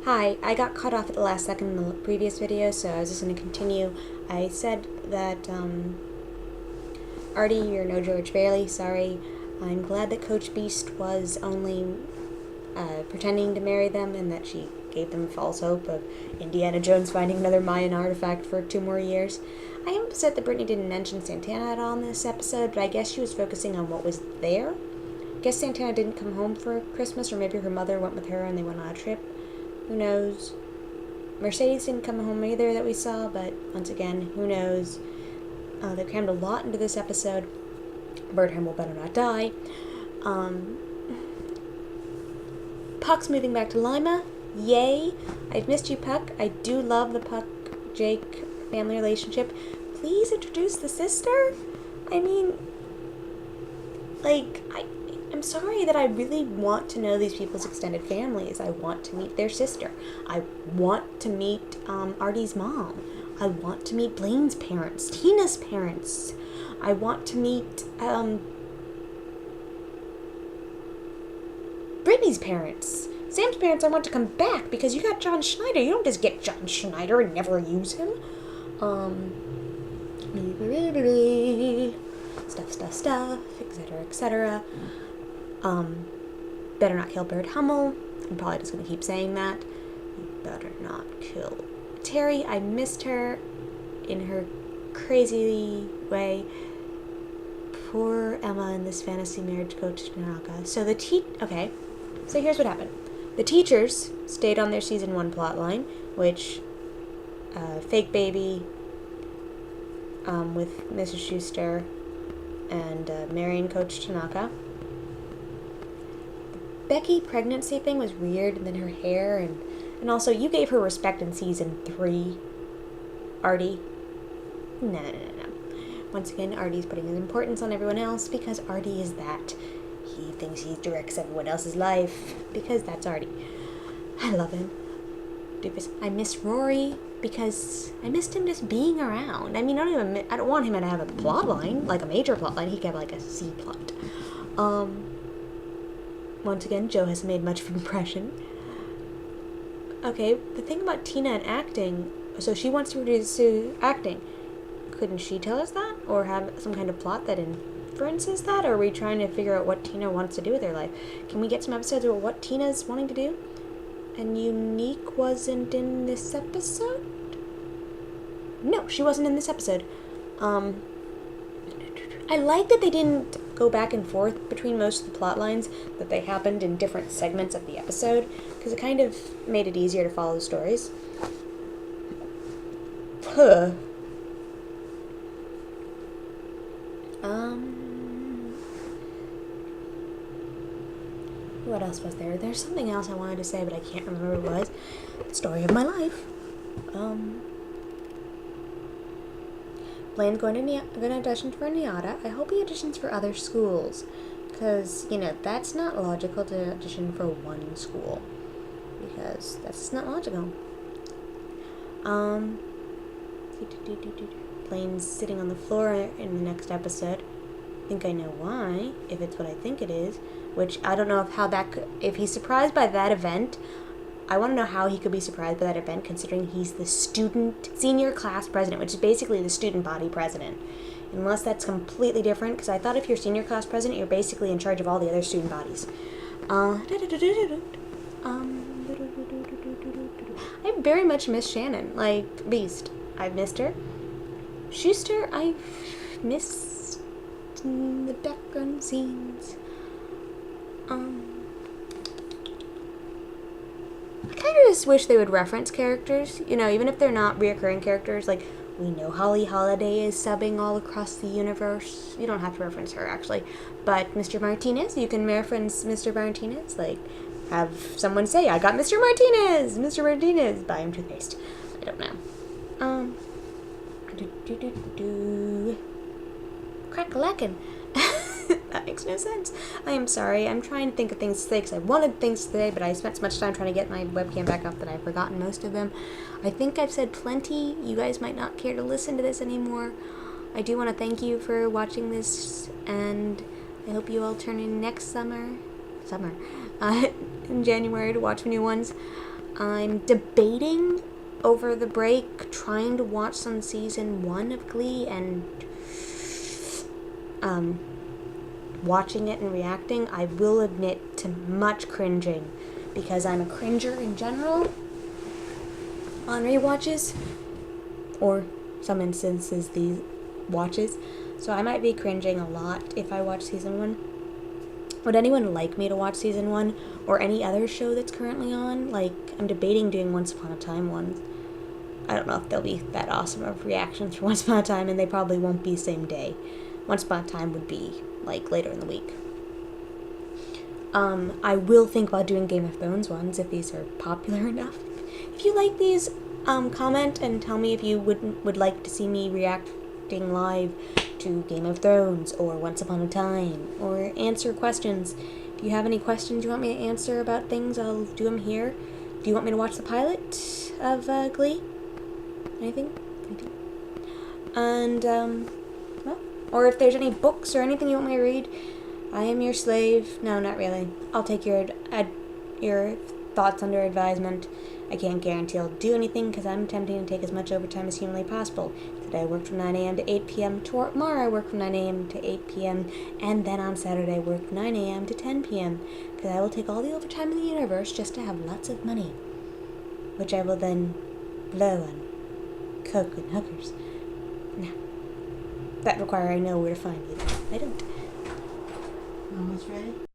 Hi, I got cut off at the last second in the previous video, so I was just going to continue. I said that, Artie, you're no George Bailey, sorry. I'm glad that Coach Beast was only pretending to marry them and that she gave them false hope of Indiana Jones finding another Mayan artifact for 2 more years. I am upset that Brittany didn't mention Santana at all in this episode, but I guess she was focusing on what was there. I guess Santana didn't come home for Christmas, or maybe her mother went with her and they went on a trip. Who knows? Mercedes didn't come home either that we saw, but once again, who knows? They crammed a lot into this episode. Birdham will better not die. Puck's moving back to Lima. Yay! I've missed you, Puck. I do love the Puck-Jake family relationship. Please introduce the sister? I mean, I'm sorry that I really want to know these people's extended families. I want to meet their sister. I want to meet Artie's mom. I want to meet Blaine's parents, Tina's parents. I want to meet Brittany's parents. Sam's parents I want to come back because you got John Schneider. You don't just get John Schneider and never use him. Stuff, etc., etc. Better not kill Bird Hummel. I'm probably just going to keep saying that. You better not kill Terry. I missed her in her crazy way. Poor Emma in this fantasy marriage coach Tanaka. So okay, so here's what happened. The teachers stayed on their season 1 plotline, which, fake baby, with Mrs. Schuster and marrying Coach Tanaka. Becky pregnancy thing was weird, and then her hair, and also you gave her respect in season 3, Artie. No. Once again, Artie's putting his importance on everyone else because Artie is that. He thinks he directs everyone else's life because that's Artie. I love him. Doofus. I miss Rory because I missed him just being around. I mean, I don't want him to have a plot line, like a major plot line. He could have like a C plot. Once again, Joe hasn't made much of an impression. Okay, the thing about Tina and acting, so she wants to pursue acting. Couldn't she tell us that? Or have some kind of plot that inferences that? Or are we trying to figure out what Tina wants to do with her life? Can we get some episodes of what Tina's wanting to do? And Unique wasn't in this episode? No, she wasn't in this episode. I like that they didn't go back and forth between most of the plot lines, that they happened in different segments of the episode, because it kind of made it easier to follow the stories. What else was there? There's something else I wanted to say, but I can't remember what it was. The story of my life. Blaine's going to audition for NIADA. I hope he auditions for other schools. Because, that's not logical to audition for one school. Because that's not logical. Blaine's sitting on the floor in the next episode. I think I know why, if it's what I think it is. Which, I don't know if he's surprised by that event. I want to know how he could be surprised by that event, considering he's the senior class president, which is basically the student body president. Unless that's completely different, because I thought if you're senior class president, you're basically in charge of all the other student bodies. I very much miss Shannon, like Beast. I've missed her. Schuster, I've missed the background scenes. I kind of just wish they would reference characters, even if they're not reoccurring characters. Like, we know Holly Holiday is subbing all across the universe. You don't have to reference her, actually. But Mr. Martinez, you can reference Mr. Martinez. Like, have someone say, I got Mr. Martinez, buy him toothpaste. I don't know. Crack-a-lackin'. That makes no sense. I am sorry. I'm trying to think of things to say because I wanted things to say, but I spent so much time trying to get my webcam back up that I've forgotten most of them. I think I've said plenty. You guys might not care to listen to this anymore. I do want to thank you for watching this, and I hope you all turn in next summer, in January to watch new ones. I'm debating over the break trying to watch some season 1 of Glee and watching it and reacting. I will admit to much cringing because I'm a cringer in general on rewatches, or some instances these watches. So I might be cringing a lot if I watch season 1. Would anyone like me to watch season 1 or any other show that's currently on? Like, I'm debating doing Once Upon a Time ones. I don't know if they'll be that awesome of reactions for Once Upon a Time, and they probably won't be same day. Once Upon a Time would be, like, later in the week. I will think about doing Game of Thrones ones if these are popular enough. If you like these, comment and tell me if you would like to see me reacting live to Game of Thrones or Once Upon a Time, or answer questions. If you have any questions you want me to answer about things, I'll do them here. Do you want me to watch the pilot of Glee? Anything? And, well, or if there's any books or anything you want me to read, I am your slave. No, not really. I'll take your thoughts under advisement. I can't guarantee I'll do anything because I'm attempting to take as much overtime as humanly possible. Today I worked from 9 a.m. to 8 p.m. Tomorrow I work from 9 a.m. to 8 p.m. And then on Saturday I work 9 a.m. to 10 p.m. because I will take all the overtime in the universe just to have lots of money, which I will then blow on coke and hookers. Now, that require I know where to find you. I don't. Almost ready?